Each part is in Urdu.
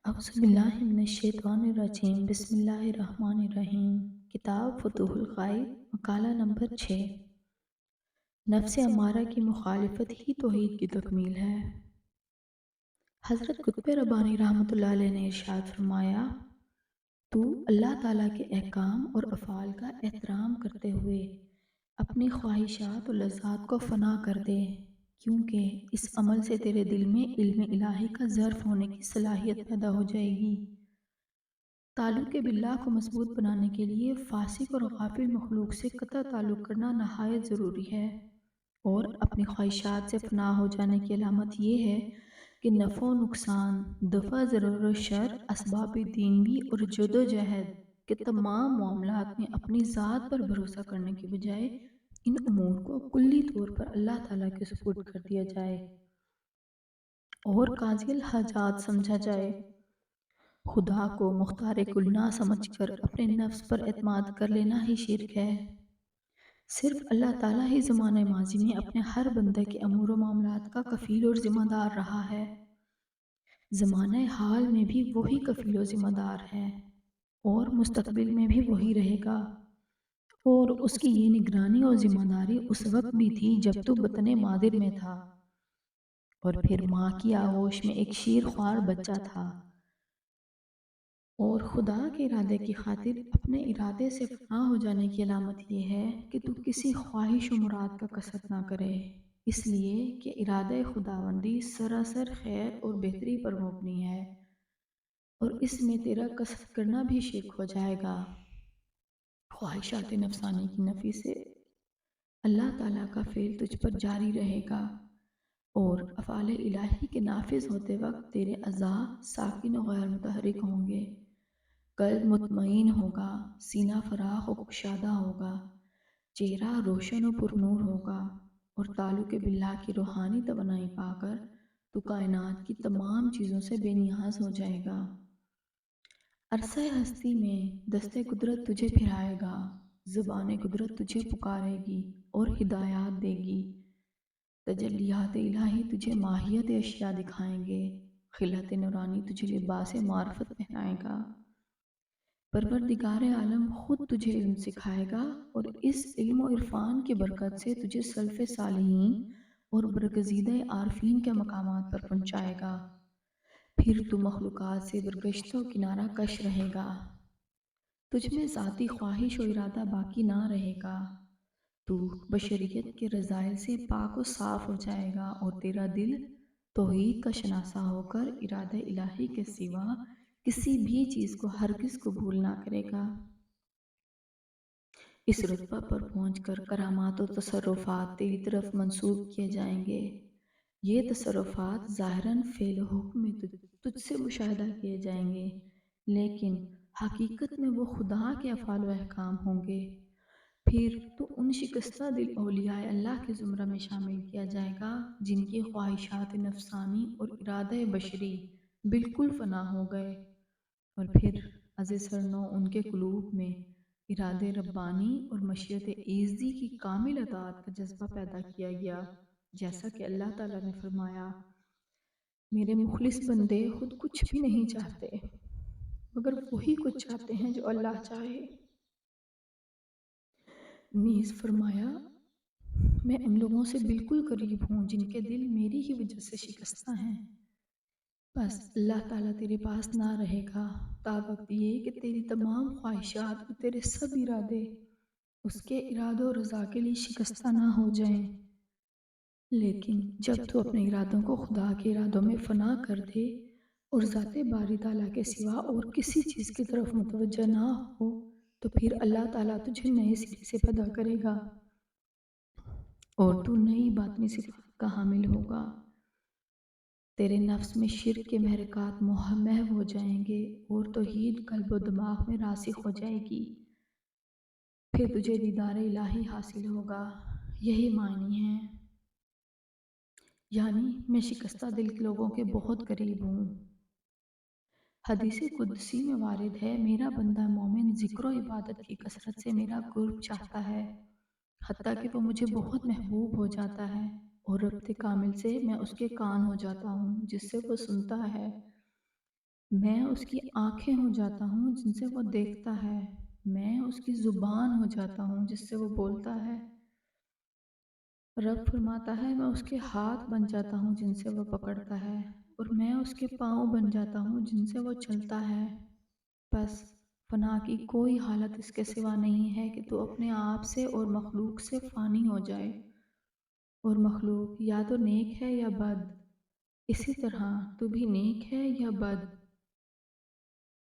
اعوذ باللہ من الشیطان الرجیم بسم اللہ الرحمن الرحیم۔ کتاب فتوح الغائب، مقالہ نمبر 6۔ نفس امارہ کی مخالفت ہی توحید کی تکمیل ہے۔ حضرت قطب ربانی رحمۃ اللہ علیہ نے ارشاد فرمایا، تو اللہ تعالیٰ کے احکام اور افعال کا احترام کرتے ہوئے اپنی خواہشات اور لذات کو فنا کر دے، کیونکہ اس عمل سے تیرے دل میں علم الہی کا ظرف ہونے کی صلاحیت پیدا ہو جائے گی۔ تعلق باللہ کو مضبوط بنانے کے لیے فاسق اور غافل مخلوق سے قطع تعلق کرنا نہایت ضروری ہے، اور اپنی خواہشات سے فنا ہو جانے کی علامت یہ ہے کہ نفع و نقصان، دفع ضرر و شر، اسباب دینی اور جد و جہد کے تمام معاملات میں اپنی ذات پر بھروسہ کرنے کے بجائے ان امور کو کلی طور پر اللہ تعالیٰ کے سپرد کر دیا جائے اور قاضی الحاجات سمجھا جائے۔ خدا کو مختار کل نہ سمجھ کر اپنے نفس پر اعتماد کر لینا ہی شرک ہے۔ صرف اللہ تعالیٰ ہی زمانہ ماضی میں اپنے ہر بندے کے امور و معاملات کا کفیل اور ذمہ دار رہا ہے۔ زمانہ حال میں بھی وہی کفیل و ذمہ دار ہے، اور مستقبل میں بھی وہی رہے گا، اور اس کی یہ نگرانی اور ذمہ داری اس وقت بھی تھی جب تو بطن مادر میں تھا، اور پھر ماں کی آغوش میں ایک شیر خوار بچہ تھا، اور خدا کے ارادے کی خاطر اپنے ارادے سے فنا ہو جانے کی علامت یہ ہے کہ تو کسی خواہش و مراد کا قصد نہ کرے، اس لیے کہ ارادہ خداوندی سراسر خیر اور بہتری پر مبنی ہے، اور اس میں تیرا قصد کرنا بھی شرک ہو جائے گا۔ خواہشات نفسانی کی نفی سے اللہ تعالیٰ کا فعل تجھ پر جاری رہے گا، اور افعال الہی کے نافذ ہوتے وقت تیرے اعضاء ساکن و غیر متحرک ہوں گے، قلب مطمئن ہوگا، سینہ فراخ و کشادہ ہوگا، چہرہ روشن و پرنور ہوگا، اور تعلق باللہ کی روحانی توانائی پا کر تو کائنات کی تمام چیزوں سے بے نیاز ہو جائے گا۔ عرصہ ہستی میں دست قدرت تجھے پھرائے گا، زبان قدرت تجھے پکارے گی اور ہدایات دے گی، تجلیات الہی تجھے ماہیت اشیاء دکھائیں گے، خلعت نورانی تجھے لباس معرفت پہنائے گا، پروردگار عالم خود تجھے علم سکھائے گا، اور اس علم و عرفان کی برکت سے تجھے سلف صالحین اور برگزیدہ عارفین کے مقامات پر پہنچائے گا۔ پھر تو مخلوقات سے برگشت و کنارہ کش رہے گا، تجھ میں ذاتی خواہش و ارادہ باقی نہ رہے گا، تو بشریت کے رذائل سے پاک و صاف ہو جائے گا، اور تیرا دل توحید کا شناسہ ہو کر ارادہ الہی کے سوا کسی بھی چیز کو ہرگز قبول نہ کرے گا۔ اس رتبہ پر پہنچ کر کرامات و تصرفات تیری طرف منسوب کیے جائیں گے۔ یہ تصرفات ظاہراً فعل و حکم میں تجھ سے مشاہدہ کیے جائیں گے، لیکن حقیقت میں وہ خدا کے افعال و احکام ہوں گے۔ پھر تو ان شکستہ دل اولیاء اللہ کے زمرہ میں شامل کیا جائے گا جن کی خواہشات نفسانی اور ارادہ بشری بالکل فنا ہو گئے، اور پھر از سرنو ان کے قلوب میں ارادہ ربانی اور مشیت ایزدی کی کامل اطاعت کا جذبہ پیدا کیا گیا، جیسا کہ اللہ تعالیٰ نے فرمایا، میرے مخلص بندے خود کچھ بھی نہیں چاہتے مگر وہی کچھ چاہتے ہیں جو اللہ چاہے۔ نیز فرمایا، میں ان لوگوں سے بالکل قریب ہوں جن کے دل میری ہی وجہ سے شکستہ ہیں۔ بس اللہ تعالیٰ تیرے پاس نہ رہے گا تا وقت یہ کہ تیری تمام خواہشات اور تیرے سب ارادے اس کے ارادوں اور رضا کے لیے شکستہ نہ ہو جائیں، لیکن جب تو اپنے ارادوں کو خدا کے ارادوں میں فنا کر دے اور ذات باری تعالیٰ کے سوا اور کسی چیز کی طرف متوجہ نہ ہو، تو پھر اللہ تعالیٰ تجھے نئے سرے سے پیدا کرے گا، اور تو نئی باطنی صفات کا حامل ہوگا۔ تیرے نفس میں شرک کے محرکات محو ہو جائیں گے، اور توحید قلب و دماغ میں راسخ ہو جائے گی۔ پھر تجھے دیدار الہی حاصل ہوگا۔ یہی معنی ہے، یعنی میں شکستہ دل کے لوگوں کے بہت قریب ہوں۔ حدیث قدسی میں وارد ہے، میرا بندہ مومن ذکر و عبادت کی کثرت سے میرا قرب چاہتا ہے، حتیٰ کہ وہ مجھے بہت محبوب ہو جاتا ہے، اور ربط کامل سے میں اس کے کان ہو جاتا ہوں جس سے وہ سنتا ہے۔ میں اس کی آنکھیں ہو جاتا ہوں جن سے وہ دیکھتا ہے، میں اس کی زبان ہو جاتا ہوں جس سے وہ بولتا ہے۔ رب فرماتا ہے میں اس کے ہاتھ بن جاتا ہوں جن سے وہ پکڑتا ہے، اور میں اس کے پاؤں بن جاتا ہوں جن سے وہ چلتا ہے۔ بس فنا کی کوئی حالت اس کے سوا نہیں ہے کہ تو اپنے آپ سے اور مخلوق سے فانی ہو جائے، اور مخلوق یا تو نیک ہے یا بد، اسی طرح تو بھی نیک ہے یا بد۔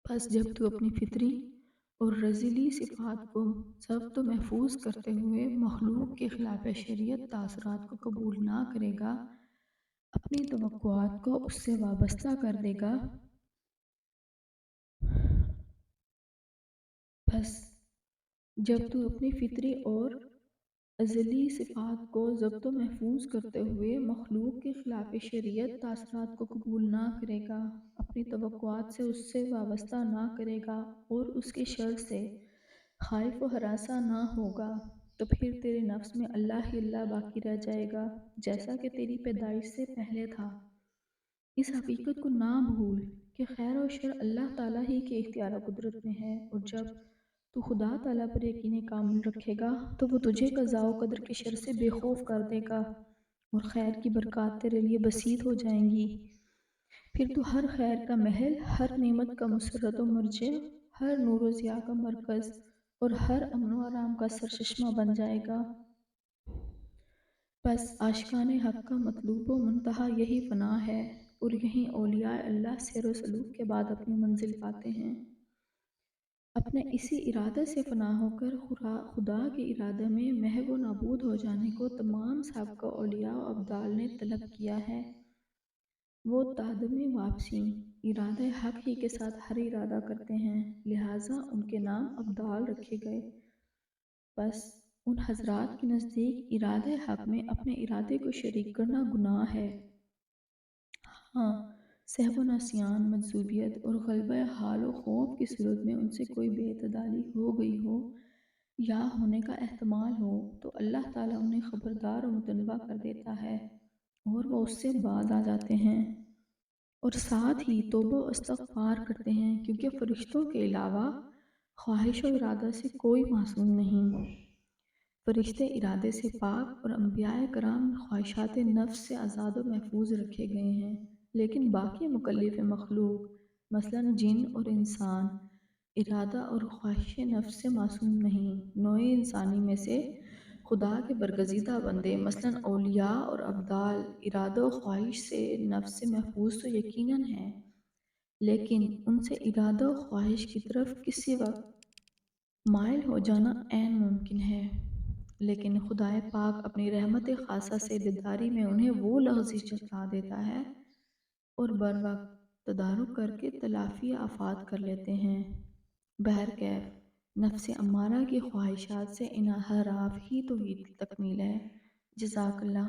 بس جب تو اپنی فطری اور رزیلی صفات کو ضبط و محفوظ کرتے ہوئے مخلوق کے خلاف شریعت تاثرات کو قبول نہ کرے گا، اپنی توقعات کو اس سے وابستہ کر دے گا، بس جب تو اپنی فطری اور ازلی صفات کو ضبط و محفوظ کرتے ہوئے مخلوق کے خلاف شریعت تاثرات کو قبول نہ کرے گا، اپنی توقعات سے اس سے وابستہ نہ کرے گا اور اس کے شر سے خائف و ہراساں نہ ہوگا، تو پھر تیرے نفس میں اللہ ہی اللہ باقی رہ جائے گا، جیسا کہ تیری پیدائش سے پہلے تھا۔ اس حقیقت کو نہ بھول کہ خیر و شر اللہ تعالیٰ ہی کے اختیار و قدرت میں ہے، اور جب تو خدا تعالیٰ پر یقین کامل رکھے گا تو وہ تجھے قضاء و قدر کے شر سے بے خوف کر دے گا، اور خیر کی برکات تیرے لیے بسیط ہو جائیں گی۔ پھر تو ہر خیر کا محل، ہر نعمت کا مسرت و مرجع، ہر نور و ضیاء کا مرکز، اور ہر امن و آرام کا سرچشمہ بن جائے گا۔ بس عاشقان حق کا مطلوب و منتہا یہی فنا ہے، اور یہیں اولیاء اللہ سیر و سلوک کے بعد اپنی منزل پاتے ہیں۔ اپنے اسی ارادے سے فنا ہو کر خدا کے ارادے میں محو و نابود ہو جانے کو تمام سابقہ اولیاء و ابدال نے طلب کیا ہے۔ وہ تادم واپسی ارادہ حق ہی کے ساتھ ہر ارادہ کرتے ہیں، لہٰذا ان کے نام ابدال رکھے گئے۔ بس ان حضرات کے نزدیک ارادہ حق میں اپنے ارادے کو شریک کرنا گناہ ہے۔ ہاں، سہو و نسیان، مجذوبیت اور غلبہ حال و خوف کی صورت میں ان سے کوئی بے اعتدالی ہو گئی ہو یا ہونے کا احتمال ہو تو اللہ تعالیٰ انہیں خبردار و متنبہ کر دیتا ہے، اور وہ اس سے باز آ جاتے ہیں، اور ساتھ ہی توبہ و استغفار کرتے ہیں، کیونکہ فرشتوں کے علاوہ خواہش و ارادہ سے کوئی معصوم نہیں۔ فرشتے ارادے سے پاک اور انبیاء کرام خواہشات نفس سے آزاد و محفوظ رکھے گئے ہیں، لیکن باقی مکلف مخلوق مثلاً جن اور انسان ارادہ اور خواہش نفس سے معصوم نہیں۔ نوع انسانی میں سے خدا کے برگزیدہ بندے مثلاً اولیاء اور ابدال ارادہ و خواہش سے نفس سے محفوظ تو یقیناً ہیں، لیکن ان سے ارادہ و خواہش کی طرف کسی وقت مائل ہو جانا عین ممکن ہے، لیکن خدائے پاک اپنی رحمت خاصہ سے بیداری میں انہیں وہ لغزش جتا دیتا ہے، اور بر وقت تدارک کر کے تلافی آفات کر لیتے ہیں۔ بہرکیف نفس امارہ کی خواہشات سے انحراف ہی توحید کی تکمیل ہے۔ جزاک اللہ۔